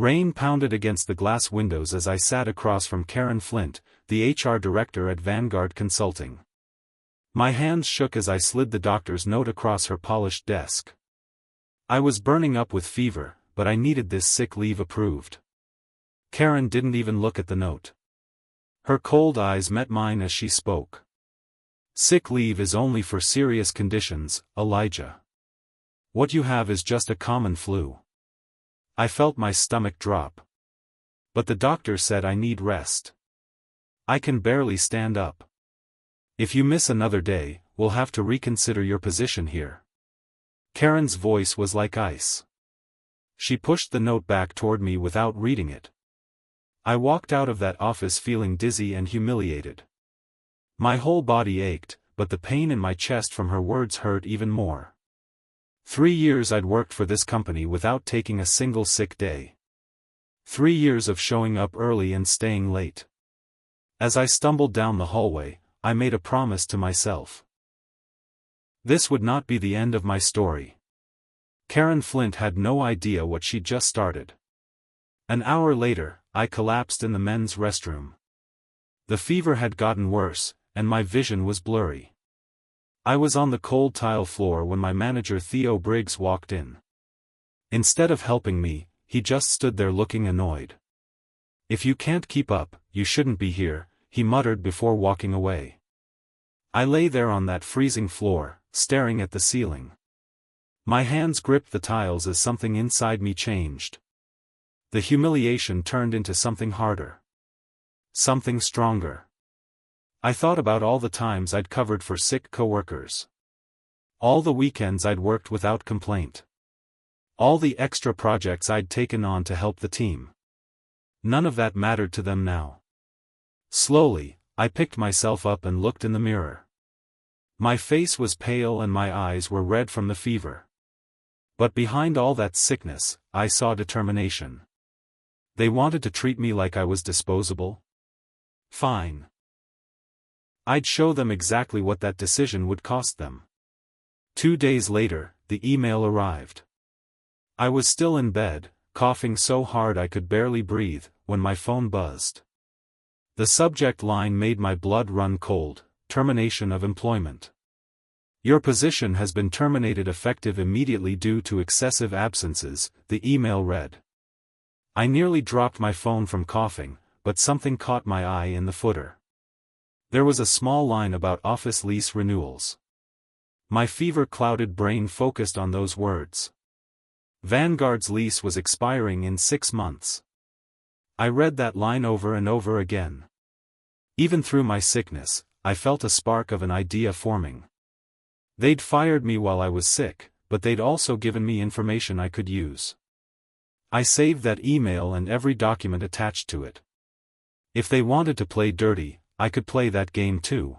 Rain pounded against the glass windows as I sat across from Karen Flint, the HR director at Vanguard Consulting. My hands shook as I slid the doctor's note across her polished desk. I was burning up with fever, but I needed this sick leave approved. Karen didn't even look at the note. Her cold eyes met mine as she spoke. Sick leave is only for serious conditions, Elijah. What you have is just a common flu. I felt my stomach drop. But the doctor said I need rest. I can barely stand up. If you miss another day, we'll have to reconsider your position here. Karen's voice was like ice. She pushed the note back toward me without reading it. I walked out of that office feeling dizzy and humiliated. My whole body ached, but the pain in my chest from her words hurt even more. 3 years I'd worked for this company without taking a single sick day. 3 years of showing up early and staying late. As I stumbled down the hallway, I made a promise to myself. This would not be the end of my story. Karen Flint had no idea what she'd just started. An hour later, I collapsed in the men's restroom. The fever had gotten worse, and my vision was blurry. I was on the cold tile floor when my manager Theo Briggs walked in. Instead of helping me, he just stood there looking annoyed. "If you can't keep up, you shouldn't be here," he muttered before walking away. I lay there on that freezing floor, staring at the ceiling. My hands gripped the tiles as something inside me changed. The humiliation turned into something harder. Something stronger. I thought about all the times I'd covered for sick coworkers. All the weekends I'd worked without complaint. All the extra projects I'd taken on to help the team. None of that mattered to them now. Slowly, I picked myself up and looked in the mirror. My face was pale and my eyes were red from the fever. But behind all that sickness, I saw determination. They wanted to treat me like I was disposable? Fine. I'd show them exactly what that decision would cost them. 2 days later, the email arrived. I was still in bed, coughing so hard I could barely breathe, when my phone buzzed. The subject line made my blood run cold: termination of employment. Your position has been terminated effective immediately due to excessive absences, the email read. I nearly dropped my phone from coughing, but something caught my eye in the footer. There was a small line about office lease renewals. My fever-clouded brain focused on those words. Vanguard's lease was expiring in 6 months. I read that line over and over again. Even through my sickness, I felt a spark of an idea forming. They'd fired me while I was sick, but they'd also given me information I could use. I saved that email and every document attached to it. If they wanted to play dirty, I could play that game too.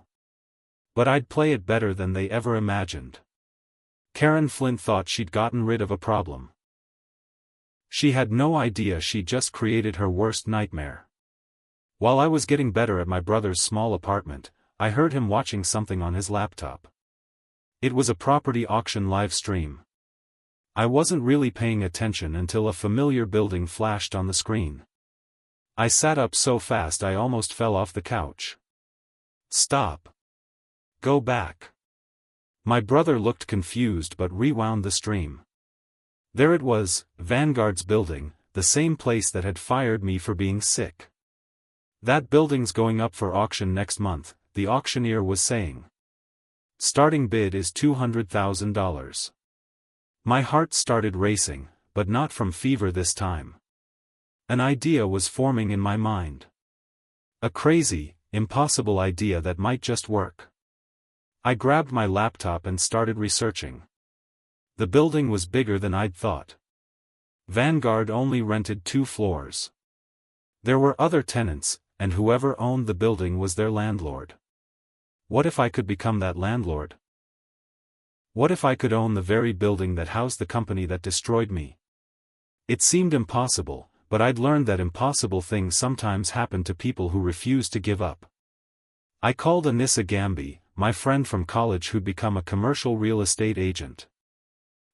But I'd play it better than they ever imagined. Karen Flint thought she'd gotten rid of a problem. She had no idea she'd just created her worst nightmare. While I was getting better at my brother's small apartment, I heard him watching something on his laptop. It was a property auction live stream. I wasn't really paying attention until a familiar building flashed on the screen. I sat up so fast I almost fell off the couch. "Stop. Go back." My brother looked confused but rewound the stream. There it was, Vanguard's building, the same place that had fired me for being sick. "That building's going up for auction next month," the auctioneer was saying. "Starting bid is $200,000. My heart started racing, but not from fever this time. An idea was forming in my mind. A crazy, impossible idea that might just work. I grabbed my laptop and started researching. The building was bigger than I'd thought. Vanguard only rented 2 floors. There were other tenants, and whoever owned the building was their landlord. What if I could become that landlord? What if I could own the very building that housed the company that destroyed me? It seemed impossible, but I'd learned that impossible things sometimes happen to people who refuse to give up. I called Anissa Gamby, my friend from college who'd become a commercial real estate agent.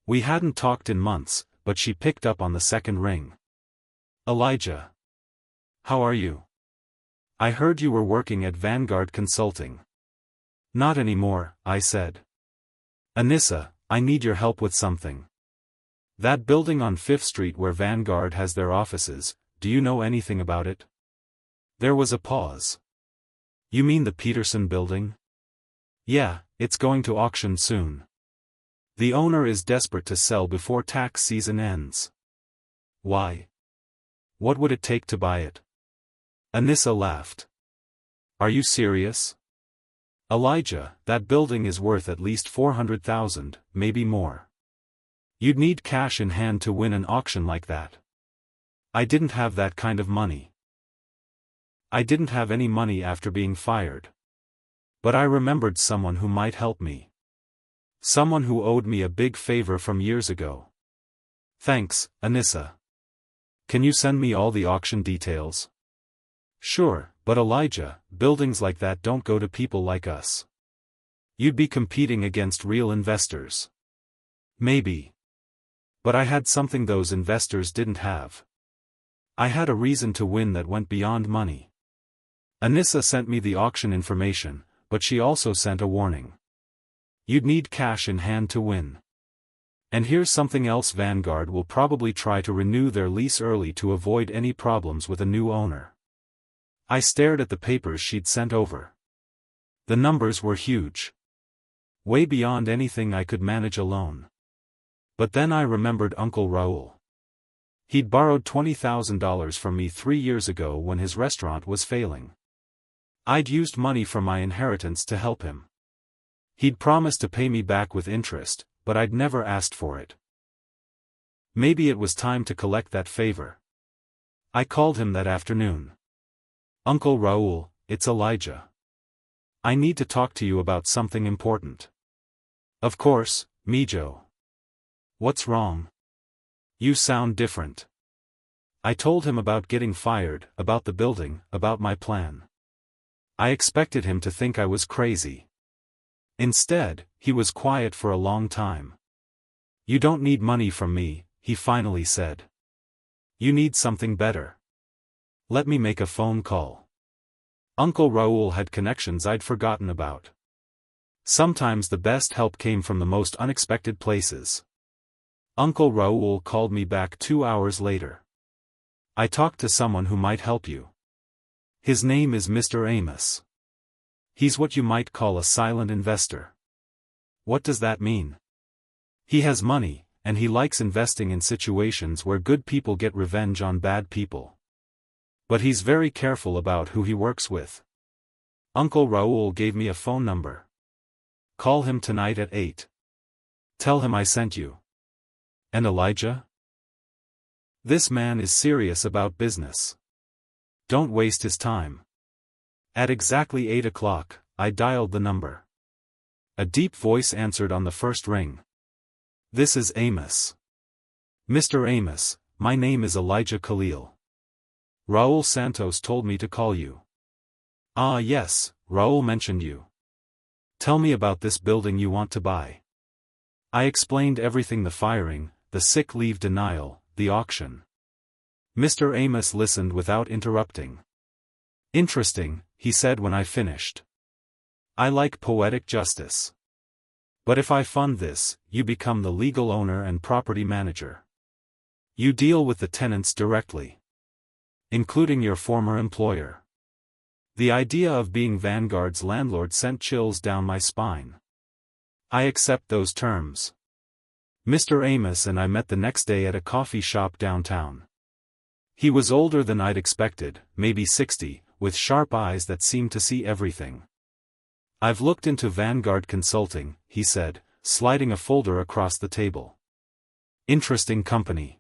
We hadn't talked in months, but she picked up on the second ring. Elijah. How are you? I heard you were working at Vanguard Consulting. Not anymore, I said. Anissa, I need your help with something. That building on 5th Street where Vanguard has their offices, do you know anything about it? There was a pause. You mean the Peterson building? Yeah, it's going to auction soon. The owner is desperate to sell before tax season ends. Why? What would it take to buy it? Anissa laughed. Are you serious? Elijah, that building is worth at least $400,000, maybe more. You'd need cash in hand to win an auction like that. I didn't have that kind of money. I didn't have any money after being fired. But I remembered someone who might help me. Someone who owed me a big favor from years ago. Thanks, Anissa. Can you send me all the auction details? Sure, but Elijah, buildings like that don't go to people like us. You'd be competing against real investors. Maybe. But I had something those investors didn't have. I had a reason to win that went beyond money. Anissa sent me the auction information, but she also sent a warning. You'd need cash in hand to win. And here's something else: Vanguard will probably try to renew their lease early to avoid any problems with a new owner. I stared at the papers she'd sent over. The numbers were huge. Way beyond anything I could manage alone. But then I remembered Uncle Raoul. He'd borrowed $20,000 from me 3 years ago when his restaurant was failing. I'd used money from my inheritance to help him. He'd promised to pay me back with interest, but I'd never asked for it. Maybe it was time to collect that favor. I called him that afternoon. Uncle Raoul, it's Elijah. I need to talk to you about something important. Of course, Mijo. What's wrong? You sound different. I told him about getting fired, about the building, about my plan. I expected him to think I was crazy. Instead, he was quiet for a long time. You don't need money from me, he finally said. You need something better. Let me make a phone call. Uncle Raoul had connections I'd forgotten about. Sometimes the best help came from the most unexpected places. Uncle Raoul called me back 2 hours later. I talked to someone who might help you. His name is Mr. Amos. He's what you might call a silent investor. What does that mean? He has money, and he likes investing in situations where good people get revenge on bad people. But he's very careful about who he works with. Uncle Raoul gave me a phone number. Call him tonight at 8. Tell him I sent you. And Elijah? This man is serious about business. Don't waste his time. At exactly 8 o'clock, I dialed the number. A deep voice answered on the first ring. This is Amos. Mr. Amos, my name is Elijah Khalil. Raul Santos told me to call you. Ah yes, Raul mentioned you. Tell me about this building you want to buy. I explained everything: the firing, the sick leave denial, the auction. Mr. Amos listened without interrupting. Interesting, he said when I finished. I like poetic justice. But if I fund this, you become the legal owner and property manager. You deal with the tenants directly. Including your former employer. The idea of being Vanguard's landlord sent chills down my spine. I accept those terms. Mr. Amos and I met the next day at a coffee shop downtown. He was older than I'd expected, maybe 60, with sharp eyes that seemed to see everything. I've looked into Vanguard Consulting, he said, sliding a folder across the table. Interesting company.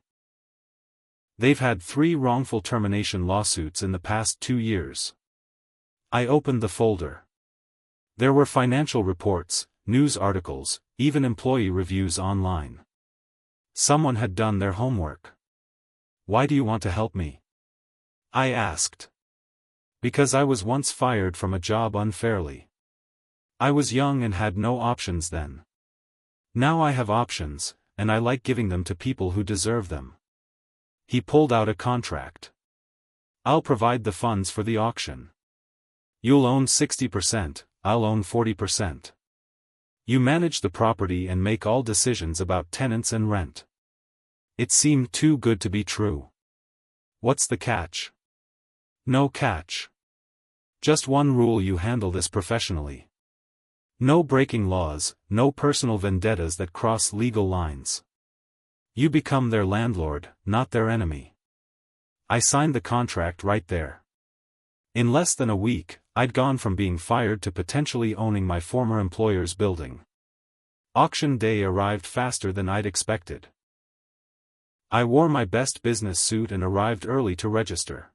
They've had 3 wrongful termination lawsuits in the past 2 years. I opened the folder. There were financial reports, news articles, even employee reviews online. Someone had done their homework. Why do you want to help me? I asked. Because I was once fired from a job unfairly. I was young and had no options then. Now I have options, and I like giving them to people who deserve them. He pulled out a contract. I'll provide the funds for the auction. You'll own 60%, I'll own 40%. You manage the property and make all decisions about tenants and rent. It seemed too good to be true. What's the catch? No catch. Just one rule: you handle this professionally. No breaking laws, no personal vendettas that cross legal lines. You become their landlord, not their enemy. I signed the contract right there. In less than a week, I'd gone from being fired to potentially owning my former employer's building. Auction day arrived faster than I'd expected. I wore my best business suit and arrived early to register.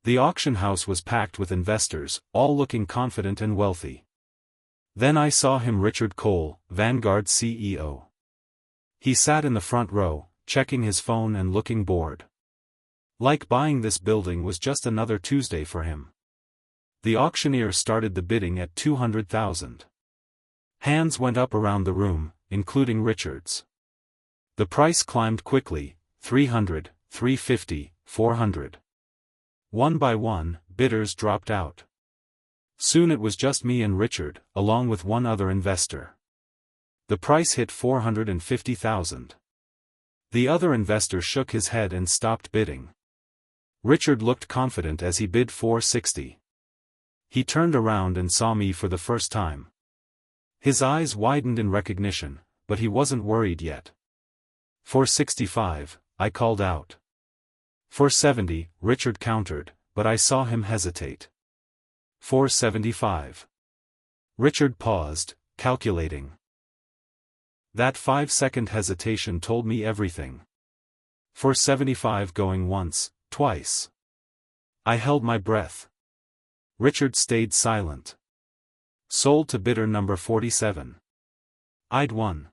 The auction house was packed with investors, all looking confident and wealthy. Then I saw him, Richard Cole, Vanguard's CEO. He sat in the front row, checking his phone and looking bored. Like buying this building was just another Tuesday for him. The auctioneer started the bidding at $200,000. Hands went up around the room, including Richard's. The price climbed quickly: $300, $350, $400. One by one, bidders dropped out. Soon it was just me and Richard, along with one other investor. The price hit $450,000. The other investor shook his head and stopped bidding. Richard looked confident as he bid $460. He turned around and saw me for the first time. His eyes widened in recognition, but he wasn't worried yet. $465, I called out. $470, Richard countered, but I saw him hesitate. $475. Richard paused, calculating. That 5-second hesitation told me everything. $475 going once, twice. I held my breath. Richard stayed silent. Sold to bidder number 47. I'd won.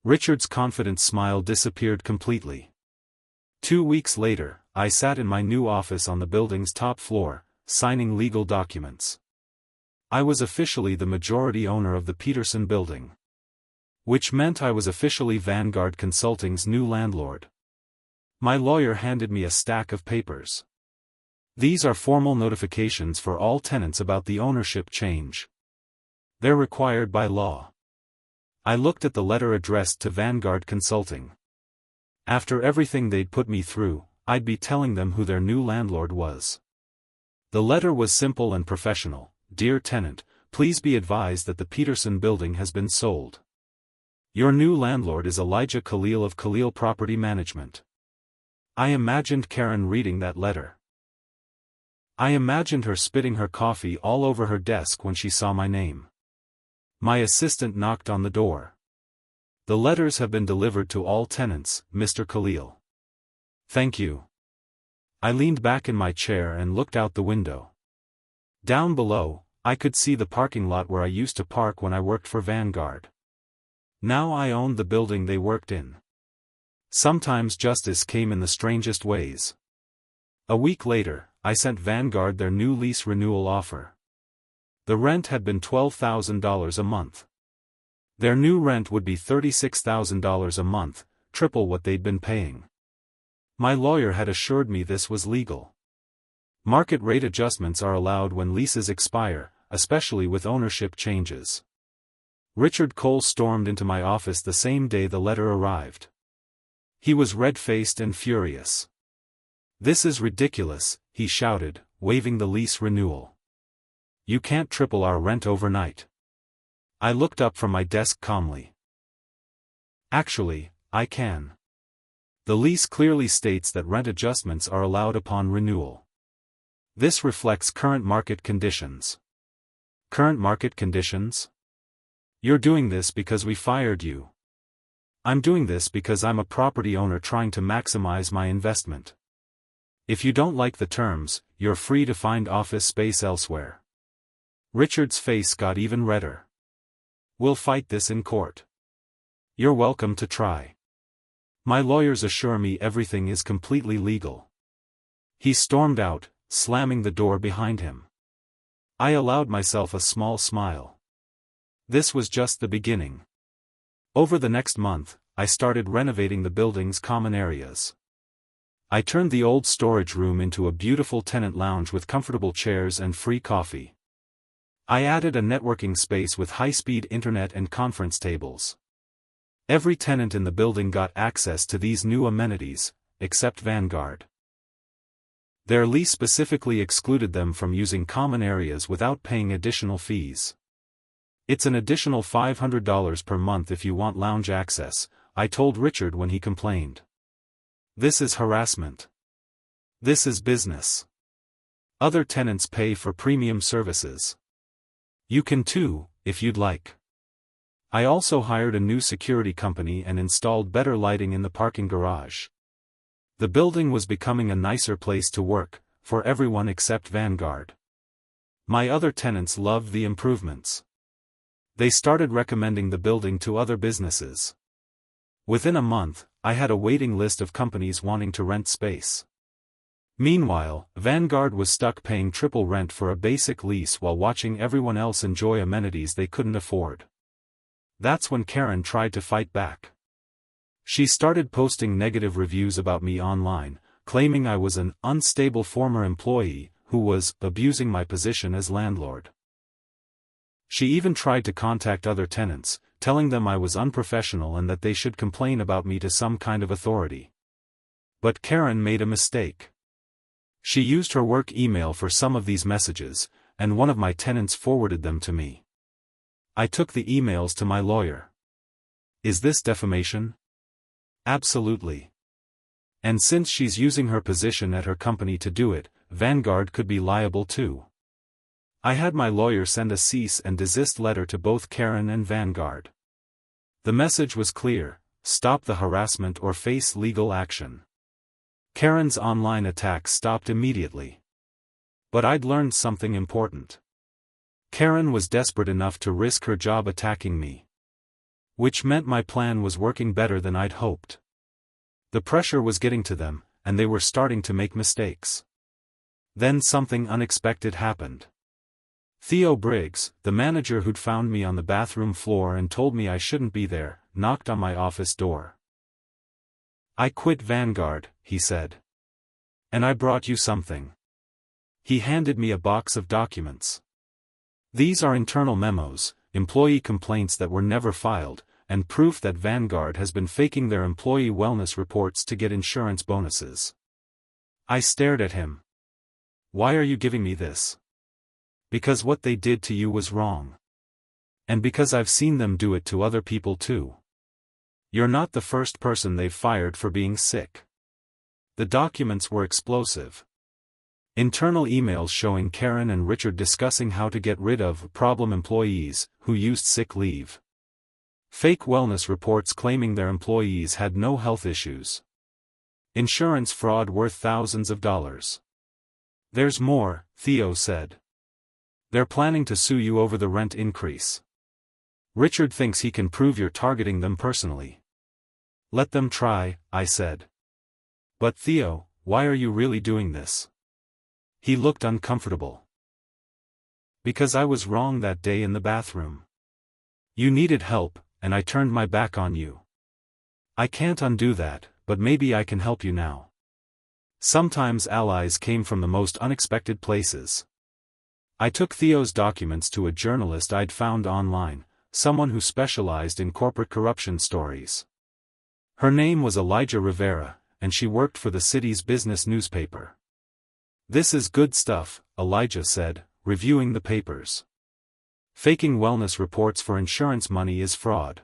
Richard's confident smile disappeared completely. 2 weeks later, I sat in my new office on the building's top floor, signing legal documents. I was officially the majority owner of the Peterson building. Which meant I was officially Vanguard Consulting's new landlord. My lawyer handed me a stack of papers. These are formal notifications for all tenants about the ownership change. They're required by law. I looked at the letter addressed to Vanguard Consulting. After everything they'd put me through, I'd be telling them who their new landlord was. The letter was simple and professional. Dear tenant, please be advised that the Peterson building has been sold. Your new landlord is Elijah Khalil of Khalil Property Management. I imagined Karen reading that letter. I imagined her spitting her coffee all over her desk when she saw my name. My assistant knocked on the door. The letters have been delivered to all tenants, Mr. Khalil. Thank you. I leaned back in my chair and looked out the window. Down below, I could see the parking lot where I used to park when I worked for Vanguard. Now I owned the building they worked in. Sometimes justice came in the strangest ways. A week later, I sent Vanguard their new lease renewal offer. The rent had been $12,000 a month. Their new rent would be $36,000 a month, triple what they'd been paying. My lawyer had assured me this was legal. Market rate adjustments are allowed when leases expire, especially with ownership changes. Richard Cole stormed into my office the same day the letter arrived. He was red-faced and furious. "This is ridiculous," he shouted, waving the lease renewal. "You can't triple our rent overnight." I looked up from my desk calmly. "Actually, I can. The lease clearly states that rent adjustments are allowed upon renewal. This reflects current market conditions." "Current market conditions? You're doing this because we fired you." "I'm doing this because I'm a property owner trying to maximize my investment. If you don't like the terms, you're free to find office space elsewhere." Richard's face got even redder. "We'll fight this in court." "You're welcome to try. My lawyers assure me everything is completely legal." He stormed out, slamming the door behind him. I allowed myself a small smile. This was just the beginning. Over the next month, I started renovating the building's common areas. I turned the old storage room into a beautiful tenant lounge with comfortable chairs and free coffee. I added a networking space with high-speed internet and conference tables. Every tenant in the building got access to these new amenities, except Vanguard. Their lease specifically excluded them from using common areas without paying additional fees. It's an additional $500 per month if you want lounge access, I told Richard when he complained. This is harassment. This is business. Other tenants pay for premium services. You can too, if you'd like. I also hired a new security company and installed better lighting in the parking garage. The building was becoming a nicer place to work, for everyone except Vanguard. My other tenants loved the improvements. They started recommending the building to other businesses. Within a month, I had a waiting list of companies wanting to rent space. Meanwhile, Vanguard was stuck paying triple rent for a basic lease while watching everyone else enjoy amenities they couldn't afford. That's when Karen tried to fight back. She started posting negative reviews about me online, claiming I was an unstable former employee who was abusing my position as landlord. She even tried to contact other tenants, telling them I was unprofessional and that they should complain about me to some kind of authority. But Karen made a mistake. She used her work email for some of these messages, and one of my tenants forwarded them to me. I took the emails to my lawyer. Is this defamation? Absolutely. And since she's using her position at her company to do it, Vanguard could be liable too. I had my lawyer send a cease and desist letter to both Karen and Vanguard. The message was clear: stop the harassment or face legal action. Karen's online attacks stopped immediately. But I'd learned something important. Karen was desperate enough to risk her job attacking me. Which meant my plan was working better than I'd hoped. The pressure was getting to them, and they were starting to make mistakes. Then something unexpected happened. Theo Briggs, the manager who'd found me on the bathroom floor and told me I shouldn't be there, knocked on my office door. I quit Vanguard, he said. And I brought you something. He handed me a box of documents. These are internal memos, employee complaints that were never filed, and proof that Vanguard has been faking their employee wellness reports to get insurance bonuses. I stared at him. Why are you giving me this? Because what they did to you was wrong. And because I've seen them do it to other people too. You're not the first person they've fired for being sick. The documents were explosive. Internal emails showing Karen and Richard discussing how to get rid of problem employees who used sick leave. Fake wellness reports claiming their employees had no health issues. Insurance fraud worth thousands of dollars. There's more, Theo said. They're planning to sue you over the rent increase. Richard thinks he can prove you're targeting them personally. Let them try, I said. But Theo, why are you really doing this? He looked uncomfortable. Because I was wrong that day in the bathroom. You needed help, and I turned my back on you. I can't undo that, but maybe I can help you now. Sometimes allies came from the most unexpected places. I took Theo's documents to a journalist I'd found online, someone who specialized in corporate corruption stories. Her name was Elijah Rivera, and she worked for the city's business newspaper. This is good stuff, Elijah said, reviewing the papers. Faking wellness reports for insurance money is fraud.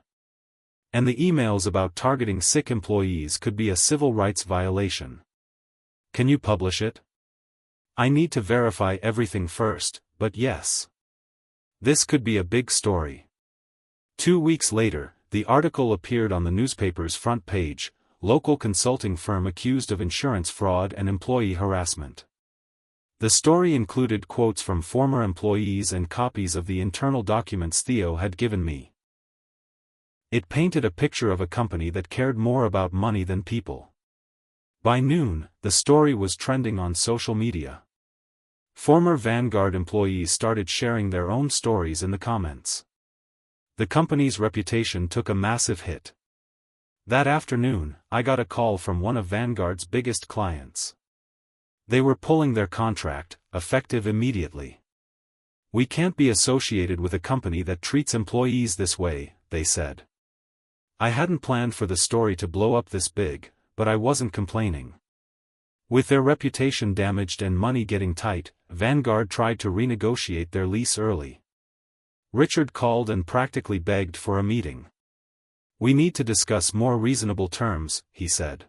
And the emails about targeting sick employees could be a civil rights violation. Can you publish it? I need to verify everything first, but yes. This could be a big story. 2 weeks later, the article appeared on the newspaper's front page: local consulting firm accused of insurance fraud and employee harassment. The story included quotes from former employees and copies of the internal documents Theo had given me. It painted a picture of a company that cared more about money than people. By noon, the story was trending on social media. Former Vanguard employees started sharing their own stories in the comments. The company's reputation took a massive hit. That afternoon, I got a call from one of Vanguard's biggest clients. They were pulling their contract, effective immediately. "We can't be associated with a company that treats employees this way," they said. I hadn't planned for the story to blow up this big, but I wasn't complaining. With their reputation damaged and money getting tight, Vanguard tried to renegotiate their lease early. Richard called and practically begged for a meeting. "We need to discuss more reasonable terms," he said.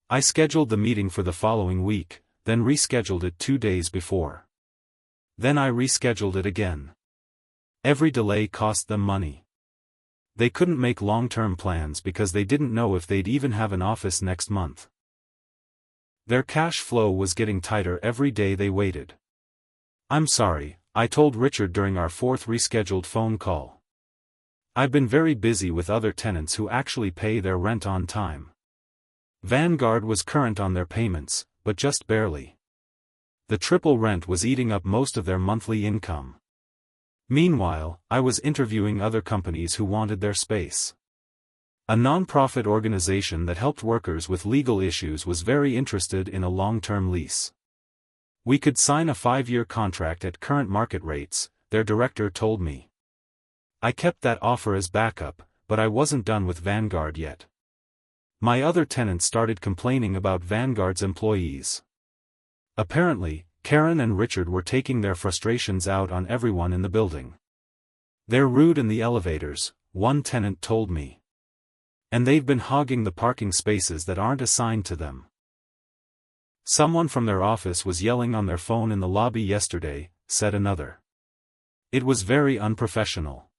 I scheduled the meeting for the following week, then rescheduled it 2 days before. Then I rescheduled it again. Every delay cost them money. They couldn't make long-term plans because they didn't know if they'd even have an office next month. Their cash flow was getting tighter every day they waited. "I'm sorry," I told Richard during our 4th rescheduled phone call. "I've been very busy with other tenants who actually pay their rent on time." Vanguard was current on their payments, but just barely. The triple rent was eating up most of their monthly income. Meanwhile, I was interviewing other companies who wanted their space. A non-profit organization that helped workers with legal issues was very interested in a long-term lease. "We could sign a 5-year contract at current market rates," their director told me. I kept that offer as backup, but I wasn't done with Vanguard yet. My other tenants started complaining about Vanguard's employees. Apparently, Karen and Richard were taking their frustrations out on everyone in the building. "They're rude in the elevators," one tenant told me. "And they've been hogging the parking spaces that aren't assigned to them." "Someone from their office was yelling on their phone in the lobby yesterday," said another. "It was very unprofessional.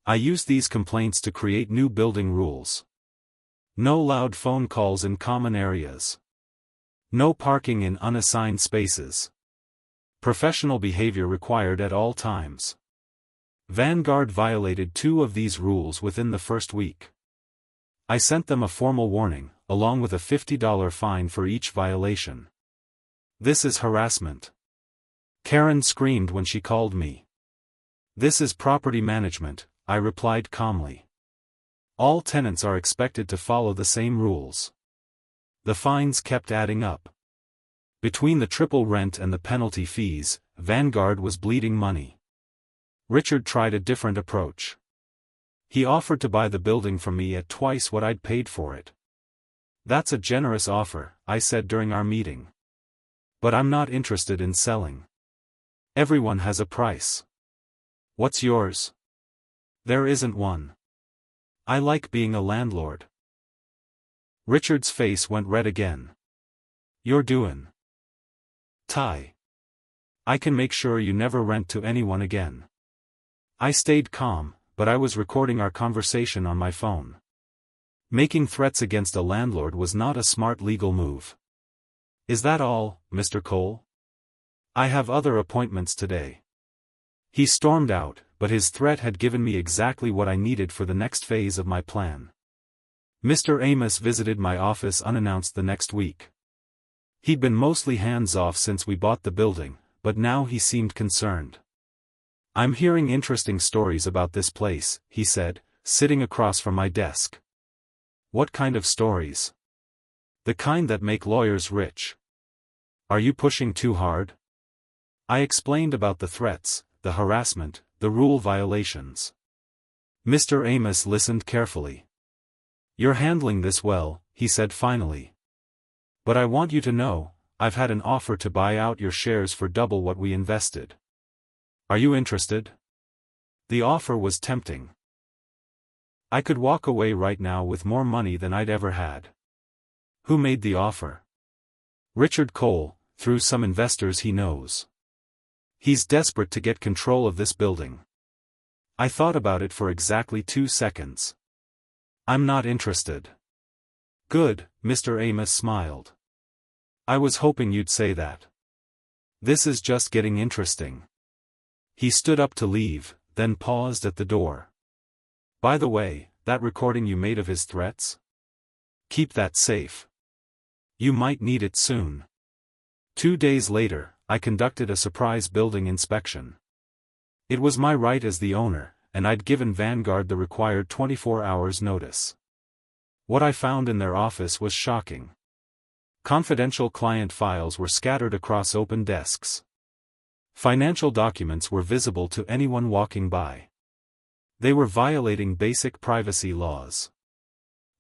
I used these complaints to create new building rules. No loud phone calls in common areas. No parking in unassigned spaces. Professional behavior required at all times." Vanguard violated 2 of these rules within the first week. I sent them a formal warning, along with a $50 fine for each violation. "This is harassment." Karen screamed when she called me. "This is property management," I replied calmly. "All tenants are expected to follow the same rules." The fines kept adding up. Between the triple rent and the penalty fees, Vanguard was bleeding money. Richard tried a different approach. He offered to buy the building from me at twice what I'd paid for it. "That's a generous offer," I said during our meeting. "But I'm not interested in selling. Everyone has a price. What's yours?" "There isn't one. I like being a landlord." Richard's face went red again. "You're doing Ty. I can make sure you never rent to anyone again." I stayed calm, but I was recording our conversation on my phone. Making threats against a landlord was not a smart legal move. "Is that all, Mr. Cole? I have other appointments today." He stormed out, but his threat had given me exactly what I needed for the next phase of my plan. Mr. Amos visited my office unannounced the next week. He'd been mostly hands-off since we bought the building, but now he seemed concerned. "I'm hearing interesting stories about this place," he said, sitting across from my desk. "What kind of stories?" "The kind that make lawyers rich." "Are you pushing too hard?" I explained about the threats, the harassment, the rule violations. Mr. Amos listened carefully. "You're handling this well," he said finally. "But I want you to know, I've had an offer to buy out your shares for double what we invested. Are you interested?" The offer was tempting. I could walk away right now with more money than I'd ever had. "Who made the offer?" "Richard Cole, through some investors he knows. He's desperate to get control of this building." I thought about it for exactly 2 seconds. "I'm not interested." "Good," Mr. Amos smiled. "I was hoping you'd say that. This is just getting interesting." He stood up to leave, then paused at the door. "By the way, that recording you made of his threats? Keep that safe. You might need it soon." 2 days later, I conducted a surprise building inspection. It was my right as the owner, and I'd given Vanguard the required 24 hours notice. What I found in their office was shocking. Confidential client files were scattered across open desks. Financial documents were visible to anyone walking by. They were violating basic privacy laws.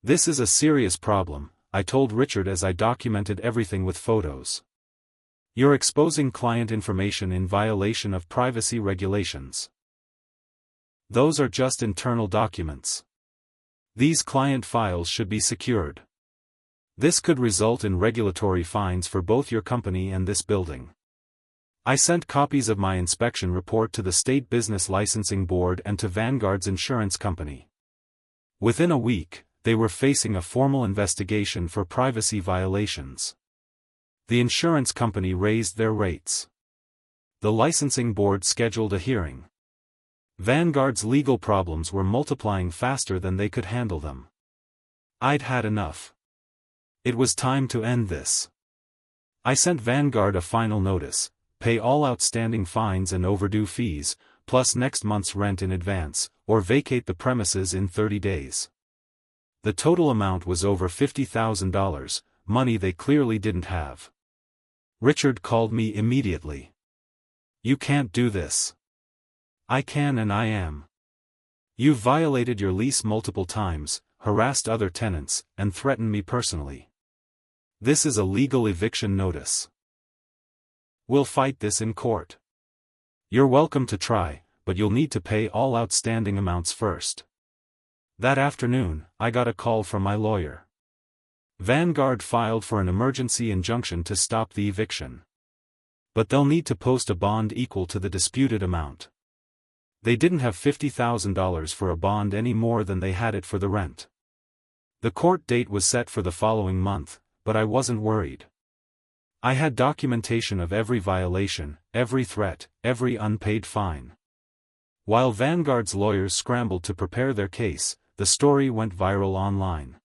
"This is a serious problem," I told Richard as I documented everything with photos. "You're exposing client information in violation of privacy regulations. Those are just internal documents. These client files should be secured. This could result in regulatory fines for both your company and this building." I sent copies of my inspection report to the State Business Licensing Board and to Vanguard's insurance company. Within a week, they were facing a formal investigation for privacy violations. The insurance company raised their rates. The licensing board scheduled a hearing. Vanguard's legal problems were multiplying faster than they could handle them. I'd had enough. It was time to end this. I sent Vanguard a final notice: pay all outstanding fines and overdue fees, plus next month's rent in advance, or vacate the premises in 30 days. The total amount was over $50,000, money they clearly didn't have. Richard called me immediately. "You can't do this." "I can and I am. You've violated your lease multiple times, harassed other tenants, and threatened me personally. This is a legal eviction notice. We'll fight this in court. You're welcome to try, but you'll need to pay all outstanding amounts first." That afternoon, I got a call from my lawyer. Vanguard filed for an emergency injunction to stop the eviction. But they'll need to post a bond equal to the disputed amount. They didn't have $50,000 for a bond any more than they had it for the rent. The court date was set for the following month, but I wasn't worried. I had documentation of every violation, every threat, every unpaid fine. While Vanguard's lawyers scrambled to prepare their case, the story went viral online.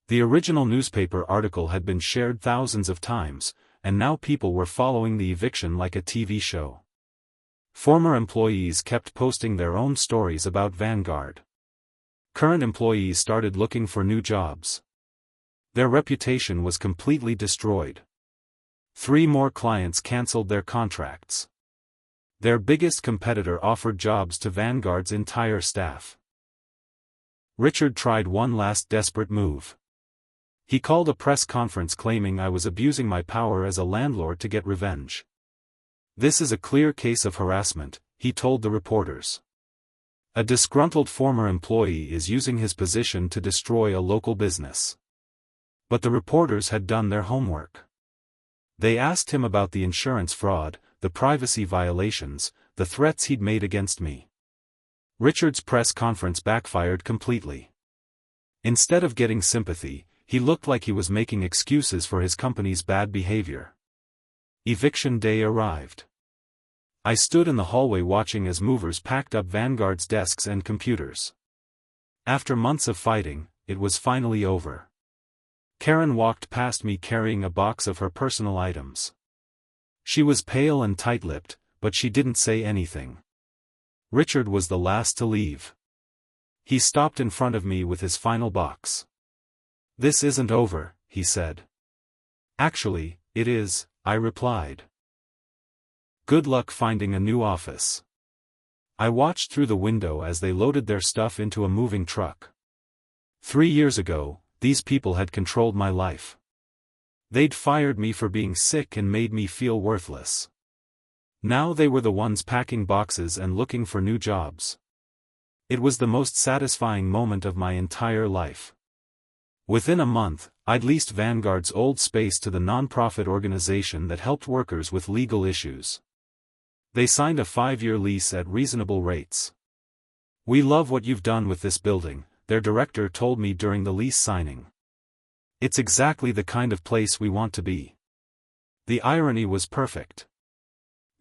The original newspaper article had been shared thousands of times, and now people were following the eviction like a TV show. Former employees kept posting their own stories about Vanguard. Current employees started looking for new jobs. Their reputation was completely destroyed. 3 more clients canceled their contracts. Their biggest competitor offered jobs to Vanguard's entire staff. Richard tried one last desperate move. He called a press conference claiming I was abusing my power as a landlord to get revenge. "This is a clear case of harassment," he told the reporters. "A disgruntled former employee is using his position to destroy a local business." But the reporters had done their homework. They asked him about the insurance fraud, the privacy violations, the threats he'd made against me. Richard's press conference backfired completely. Instead of getting sympathy, he looked like he was making excuses for his company's bad behavior. Eviction day arrived. I stood in the hallway watching as movers packed up Vanguard's desks and computers. After months of fighting, it was finally over. Karen walked past me carrying a box of her personal items. She was pale and tight-lipped, but she didn't say anything. Richard was the last to leave. He stopped in front of me with his final box. "This isn't over," he said. "Actually, it is," I replied. "Good luck finding a new office." I watched through the window as they loaded their stuff into a moving truck. 3 years ago, these people had controlled my life. They'd fired me for being sick and made me feel worthless. Now they were the ones packing boxes and looking for new jobs. It was the most satisfying moment of my entire life. Within a month, I'd leased Vanguard's old space to the nonprofit organization that helped workers with legal issues. They signed a 5-year lease at reasonable rates. "We love what you've done with this building," their director told me during the lease signing. "It's exactly the kind of place we want to be." The irony was perfect.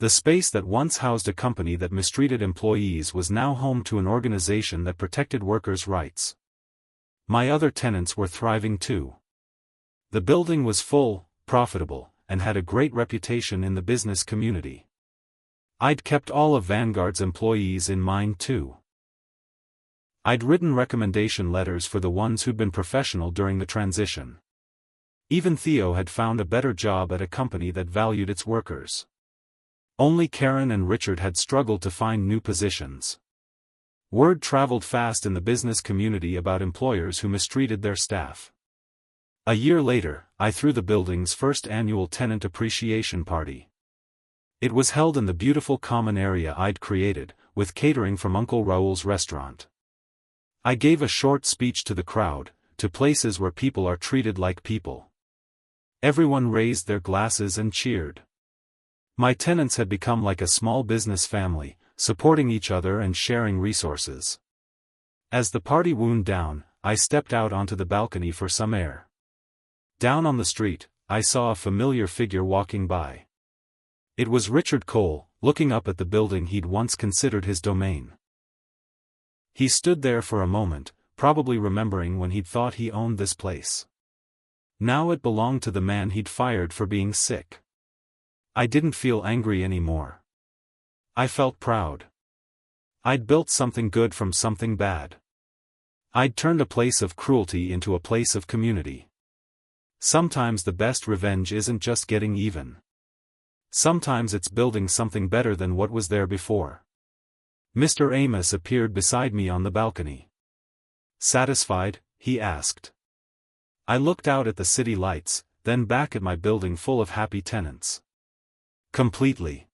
The space that once housed a company that mistreated employees was now home to an organization that protected workers' rights. My other tenants were thriving too. The building was full, profitable, and had a great reputation in the business community. I'd kept all of Vanguard's employees in mind too. I'd written recommendation letters for the ones who'd been professional during the transition. Even Theo had found a better job at a company that valued its workers. Only Karen and Richard had struggled to find new positions. Word traveled fast in the business community about employers who mistreated their staff. A year later, I threw the building's first annual tenant appreciation party. It was held in the beautiful common area I'd created, with catering from Uncle Raoul's restaurant. I gave a short speech to the crowd, to places where people are treated like people. Everyone raised their glasses and cheered. My tenants had become like a small business family, supporting each other and sharing resources. As the party wound down, I stepped out onto the balcony for some air. Down on the street, I saw a familiar figure walking by. It was Richard Cole, looking up at the building he'd once considered his domain. He stood there for a moment, probably remembering when he'd thought he owned this place. Now it belonged to the man he'd fired for being sick. I didn't feel angry anymore. I felt proud. I'd built something good from something bad. I'd turned a place of cruelty into a place of community. Sometimes the best revenge isn't just getting even. Sometimes it's building something better than what was there before. Mr. Amos appeared beside me on the balcony. Satisfied? He asked. I looked out at the city lights, then back at my building full of happy tenants. Completely.